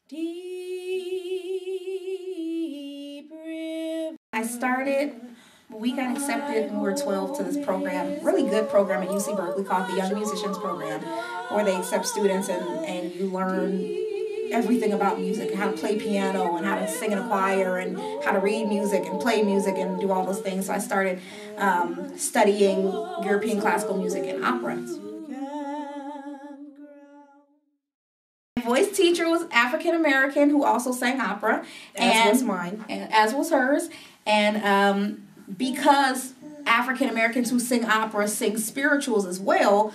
Deep river. I started, we got accepted when we were 12 to this program, really good program at UC Berkeley called the Young Musicians Program, where they accept students and you learn everything about music, how to play piano and how to sing in a choir and how to read music and play music and do all those things. So I started studying European classical music and opera. My voice teacher was African American who also sang opera, as was mine, and as was hers. And because African Americans who sing opera sing spirituals as well,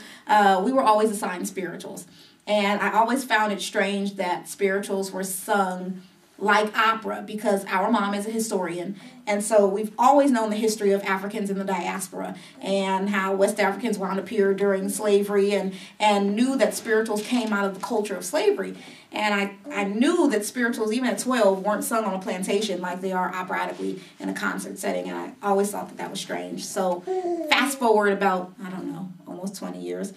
we were always assigned spirituals. And I always found it strange that spirituals were sung like opera because our mom is a historian. And so we've always known the history of Africans in the diaspora and how West Africans wound up here during slavery and knew that spirituals came out of the culture of slavery. And I knew that spirituals, even at 12, weren't sung on a plantation like they are operatically in a concert setting. And I always thought that that was strange. So fast forward about, I don't know, almost 20 years.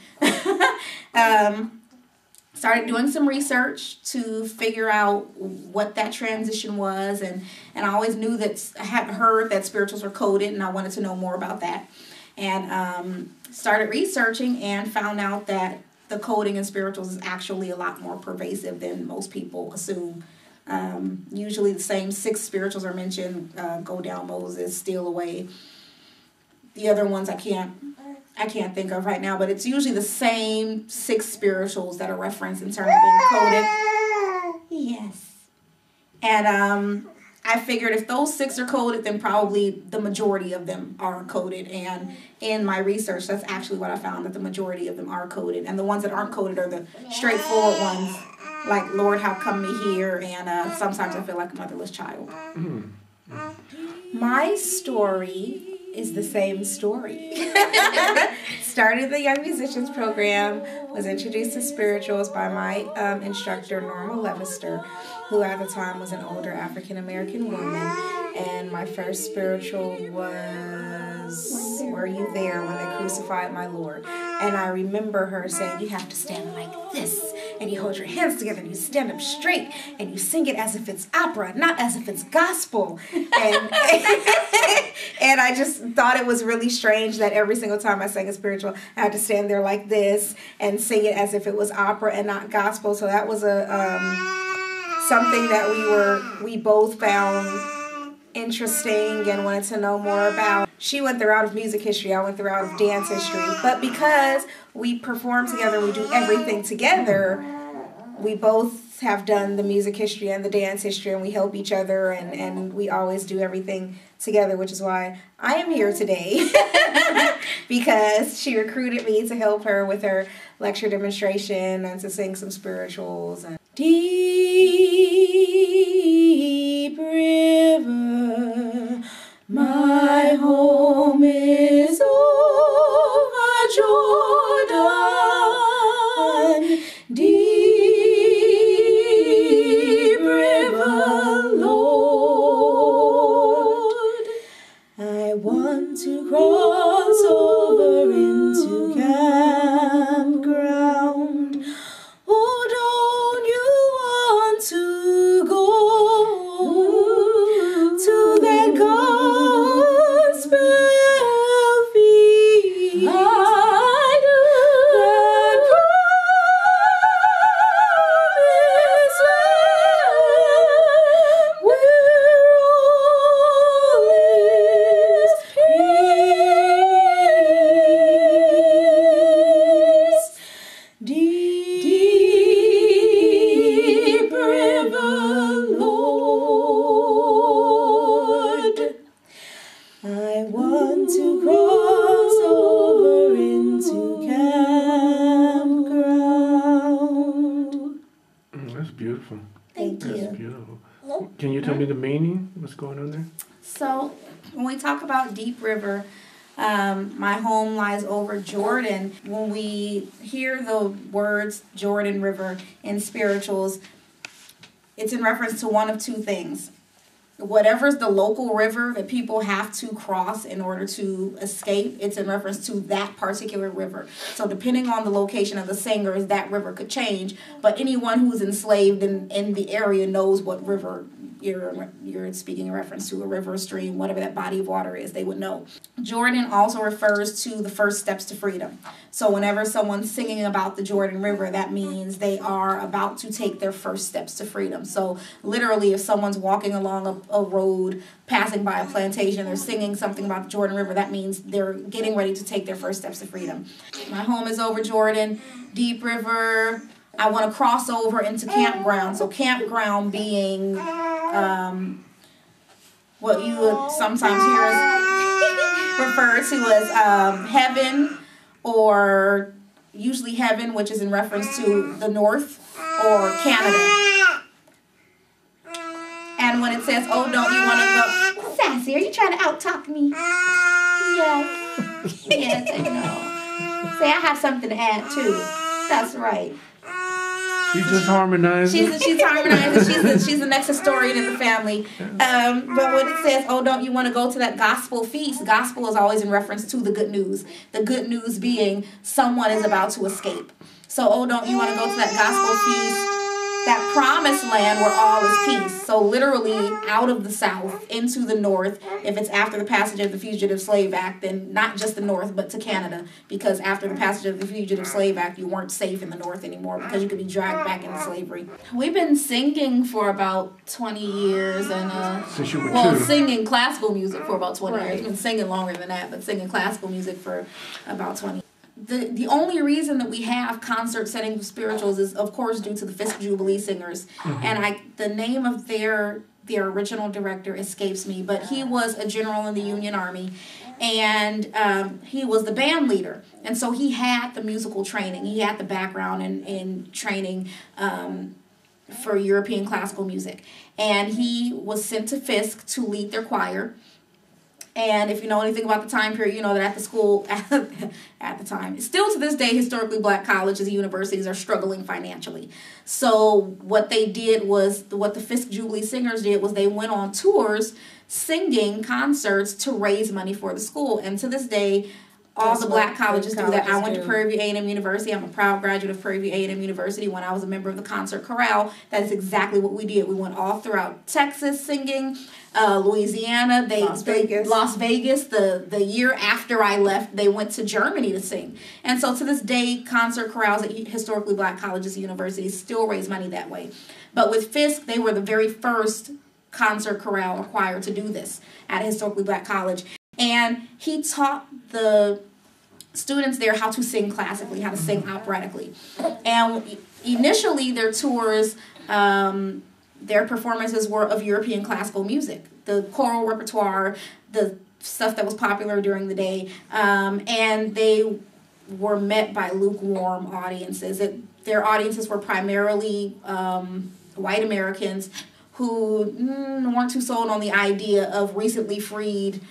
Started doing some research to figure out what that transition was, and I always knew that I hadn't heard that spirituals were coded, and I wanted to know more about that. And started researching and found out that the coding in spirituals is actually a lot more pervasive than most people assume. Usually the same 6 spirituals are mentioned, Go Down Moses, Steal Away. The other ones I can't think of right now, but it's usually the same 6 spirituals that are referenced in terms of being coded. Yes. And I figured if those 6 are coded, then probably the majority of them are coded. And in my research, that's actually what I found, that the majority of them are coded. And the ones that aren't coded are the straightforward ones, like Lord, How Come Me Here, and Sometimes I Feel Like a Motherless Child. My story is the same story. Started the Young Musicians Program, was introduced to spirituals by my instructor, Norma Levister, who at the time was an older African-American woman. And my first spiritual was, Were You There When They Crucified My Lord? And I remember her saying, you have to stand like this, and you hold your hands together, and you stand up straight, and you sing it as if it's opera, not as if it's gospel. And I just thought it was really strange that every single time I sang a spiritual, I had to stand there like this and sing it as if it was opera and not gospel. So that was something that we both found interesting and wanted to know more about. She went the route of music history, I went the route of dance history. But because we perform together, we do everything together, we both have done the music history and the dance history, and we help each other, and we always do everything together, which is why I am here today. Because she recruited me to help her with her lecture demonstration and to sing some spirituals. And deep river, my home is over Jordan. Deep river, Lord, I want to cross over into campground. Oh, don't you want to go to that gospel field? I do. That promised land where all is peace. Deep river, Lord, I want to cross over into campground. That's beautiful. Thank you. That's beautiful. Can you tell me the meaning? What's going on there? So when we talk about deep river, my home lies over Jordan. When we hear the words Jordan River in spirituals, it's in reference to one of 2 things. whatever's the local river that people have to cross in order to escape, it's in reference to that particular river. So depending on the location of the singers, that river could change. But anyone who's enslaved in the area knows what river you're speaking in reference to, a river, stream, whatever that body of water is, they would know. Jordan also refers to the first steps to freedom. So whenever someone's singing about the Jordan River, that means they are about to take their first steps to freedom. So literally, if someone's walking along a road, passing by a plantation, they're singing something about the Jordan River, that means they're getting ready to take their first steps to freedom. My home is over Jordan, deep river. I want to cross over into campground. So campground being what you would sometimes hear us refer to as heaven, or usually heaven, which is in reference to the north, or Canada. And when it says, oh, don't you want to go, Sassy, are you trying to out-talk me? Yes. Yes, I know. Say, I have something to add, too. That's right. She's just harmonizing. She's harmonizing. She's the next historian in the family. But when it says, oh, don't you want to go to that gospel feast, gospel is always in reference to the good news. The good news being someone is about to escape. So, oh, don't you want to go to that gospel feast, that promised land where all is peace. So literally out of the South into the North, if it's after the passage of the Fugitive Slave Act, then not just the North, but to Canada. Because after the passage of the Fugitive Slave Act, you weren't safe in the North anymore because you could be dragged back into slavery. We've been singing for about 20 years. And since you were two. Singing classical music for about 20 years. We've been singing longer than that, but singing classical music for about 20 years. The only reason that we have concert settings of spirituals is, of course, due to the Fisk Jubilee Singers. Mm-hmm. And the name of their original director escapes me, but he was a general in the Union Army, and he was the band leader. And so he had the musical training. He had the background in training for European classical music. And he was sent to Fisk to lead their choir. And if you know anything about the time period, you know that at the school, at the time, still to this day, historically black colleges and universities are struggling financially. So what they did was, what the Fisk Jubilee Singers did was they went on tours singing concerts to raise money for the school. And to this day, all the black colleges do that. I went to Prairie View A&M University. I'm a proud graduate of Prairie View A&M University. When I was a member of the concert chorale, that is exactly what we did. We went all throughout Texas singing, Louisiana, Las Vegas. The year after I left, they went to Germany to sing. And so to this day, concert chorales at historically black colleges and universities still raise money that way. But with Fisk, they were the very first concert chorale or choir to do this at a historically black college. And he taught the students there how to sing classically, how to sing operatically. And initially, their tours, their performances were of European classical music, the choral repertoire, the stuff that was popular during the day. And they were met by lukewarm audiences. Their audiences were primarily white Americans who weren't too sold on the idea of recently freed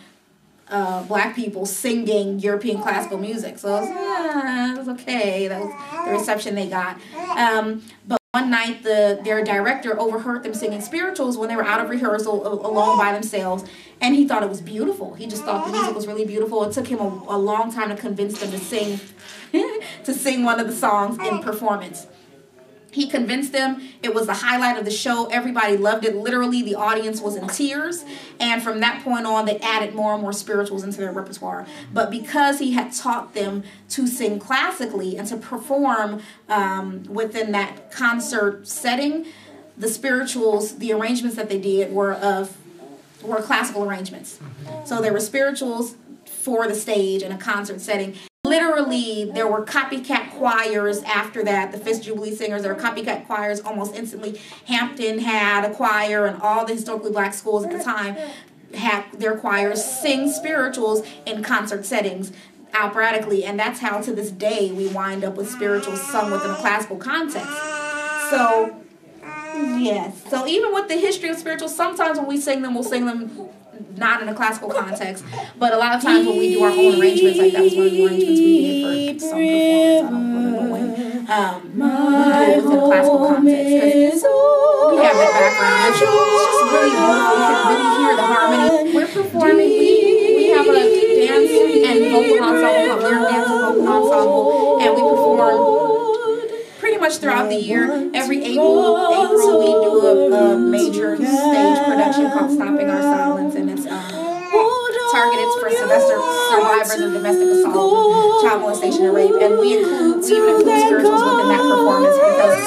black people singing European classical music. So it was okay. That was the reception they got. But one night, their director overheard them singing spirituals when they were out of rehearsal alone by themselves, and he thought it was beautiful. He just thought the music was really beautiful. It took him a long time to convince them to sing to sing one of the songs in performance. He convinced them. It was the highlight of the show. Everybody loved it. Literally, the audience was in tears. And from that point on, they added more and more spirituals into their repertoire. But because he had taught them to sing classically and to perform within that concert setting, the spirituals, the arrangements that they did were classical arrangements. So there were spirituals for the stage in a concert setting. Literally, there were copycat choirs after that. The Fisk Jubilee Singers, there were copycat choirs almost instantly. Hampton had a choir, and all the historically black schools at the time had their choirs sing spirituals in concert settings operatically. And that's how, to this day, we wind up with spirituals sung within a classical context. So, yes. So even with the history of spirituals, sometimes when we sing them, we'll sing them not in a classical context, but a lot of times when we do our own arrangements, like that was one of the arrangements we did for some performance, I don't remember when. within a classical context, because we have that background. It's just really beautiful. You can really hear the harmony. We're performing. We have a dance and vocal ensemble called Lyric Dance and Vocal Ensemble, and we perform pretty much throughout the year. Every April we do a major stage production called Stopping Our Silence, and it's targeted for survivors of domestic assault, child molestation, and rape. And we even include spirituals within that performance, because